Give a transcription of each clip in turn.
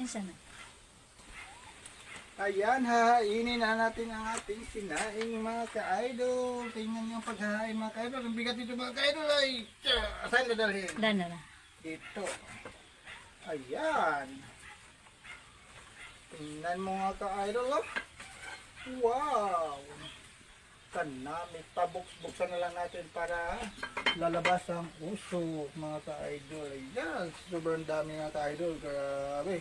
Kinsa na? Ayan, hahainin na natin ang ating sinaing mga ka-idol. Tingnan yung paghahain mga ka-idol. Ang bigat dito mga ka-idol ay... Saan na dalhin? Dana na. Dito. Ayan. Tingnan mo mga ka-idol. Oh. Wow! Kanami. Buksan na lang natin para lalabas ang uso mga ka-idol. Ayan. Sobrang dami mga ka-idol. Grabe.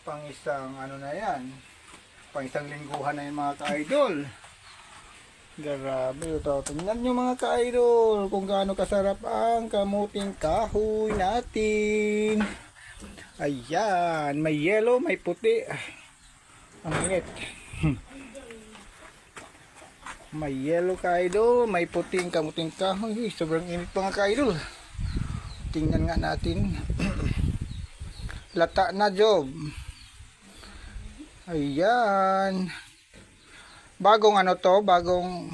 Pang isang ano na yan. Pang isang lingguhan na yung mga ka-idol. Grabe ito. Tingnan nyo mga ka-idol kung gaano kasarap ang kamuting kahoy natin. Ayan. May yellow, may puti. Ang init. May yellow ka-idol, may puting kamuting kahoy. Sobrang init mga ka-idol. Tingnan nga natin. Lata na job. Ayan. Bagong ano to, bagong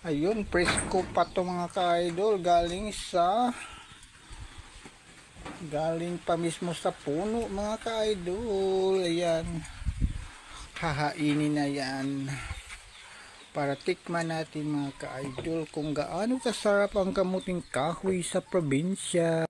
ayun, presko pa to mga ka-idol, galing pa mismo sa puno mga ka-idol. Ayan. Hahainin na yan. Para tikman natin mga ka-idol kung gaano kasarap ang kamuting kahoy sa probinsya.